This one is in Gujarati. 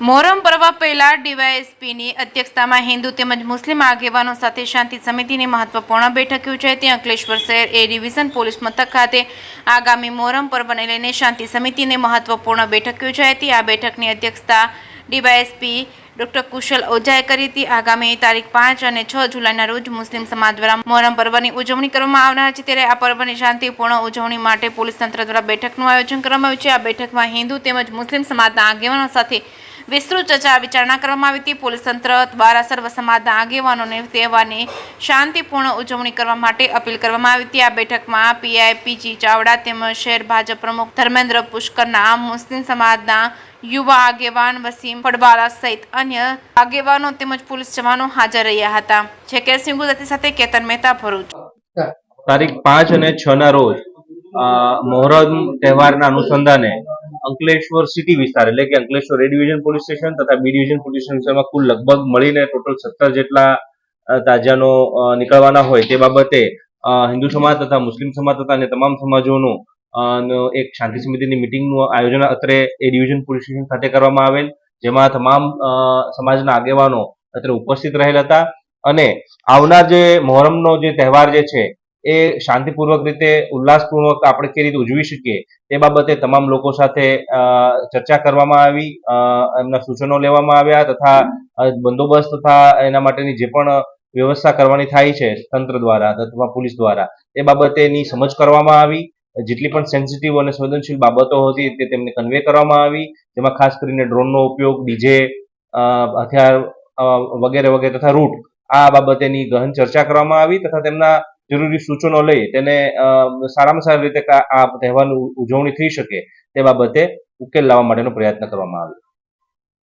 મોહરમ પર્વ પહેલા ડીવાયએસપીની અધ્યક્ષતામાં હિન્દુ તેમજ મુસ્લિમ આગેવાનો સાથે શાંતિ સમિતિની મહત્વપૂર્ણ બેઠક યોજાઈ હતી. અંકલેશ્વર શહેર એ ડિવિઝન પોલીસ મથક ખાતે આગામી મોહરમ પર્વને લઈને શાંતિ સમિતિની મહત્વપૂર્ણ બેઠક યોજાઈ હતી. આ બેઠકની અધ્યક્ષતા ડીવાયએસપી ડોક્ટર કુશલ ઓઝાએ કરી હતી. આગામી તારીખ 5 અને 6 જુલાઈના રોજ મુસ્લિમ સમાજ દ્વારા મોહરમ પર્વની ઉજવણી કરવામાં આવનાર છે. ત્યારે આ પર્વની શાંતિપૂર્ણ ઉજવણી માટે પોલીસ તંત્ર દ્વારા બેઠકનું આયોજન કરવામાં આવ્યું છે. આ બેઠકમાં હિન્દુ તેમજ મુસ્લિમ સમાજના આગેવાનો સાથે વિસ્તૃત ચર્ચા વિચારણા કરવામાં આવી હતી. પોલીસ તંત્ર દ્વારા સર્વ સમાજના આગેવાનોને તહેવારની શાંતિપૂર્ણ ઉજવણી કરવા માટે અપીલ કરવામાં આવી હતી. આ બેઠકમાં પીઆઈ પીજી ચાવડા તેમજ શહેર ભાજપ પ્રમુખ ધર્મેન્દ્ર પુષ્કરના, મુસ્લિમ સમાજના યુવા આગેવાન વસીમ ફડવાલા સહિત અન્ય આગેવાનો તેમજ પોલીસ જવાનો હાજર રહ્યા હતા. જેકેસિંહ ગુજરાતી સાથે કેતન મહેતા, ભરૂચ. તારીખ 5 અને 6 ના રોજ મોહરમ તહેવારના અનુસંધાને અંકલેશ્વર સિટી વિસ્તાર એટલે કે અંકલેશ્વર એ ડિવિઝન પોલીસ સ્ટેશન તથા બી ડિવિઝન પોલીસ સ્ટેશનમાં કુલ લગભગ મળીને ટોટલ 17 જેટલા તાજિયાનો નીકળવાના હોય તે બાબતે હિન્દુ સમાજ તથા મુસ્લિમ સમાજ તથા અને તમામ સમાજોનું એક શાંતિ સમિતિની મિટિંગનું આયોજન અત્રે એ ડિવિઝન પોલીસ સ્ટેશન ખાતે કરવામાં આવેલ, જેમાં તમામ સમાજના આગેવાનો અત્રે ઉપસ્થિત રહેલ હતા અને આવનાર જે મોહરમનો જે તહેવાર જે છે એ શાંતિપૂર્વક રીતે ઉલ્લાસપૂર્વક આપણે કઈ રીતે ઉજવી શકીએ તે બાબતે તમામ લોકો સાથે ચર્ચા કરવામાં આવી, એમના સૂચનો લેવામાં આવ્યા તથા બંદોબસ્ત તથા એના માટેની જે પણ વ્યવસ્થા કરવાની થાય છે તંત્ર દ્વારા અથવા પોલીસ દ્વારા એ બાબતેની સમજ કરવામાં આવી. જેટલી પણ સેન્સિટિવ અને સંવેદનશીલ બાબતો હતી તે તેમને કન્વે કરવામાં આવી, જેમાં ખાસ કરીને ડ્રોનનો ઉપયોગ, ડીજે, હથિયાર વગેરે વગેરે તથા રૂટ આ બાબતેની ગહન ચર્ચા કરવામાં આવી તથા તેમના જરૂરી સૂચનો લઈ તેને સારામાં સારી રીતે આ તહેવારની ઉજવણી થઈ શકે તે બાબતે ઉકેલ લાવવા માટેનો પ્રયત્ન કરવામાં આવ્યો.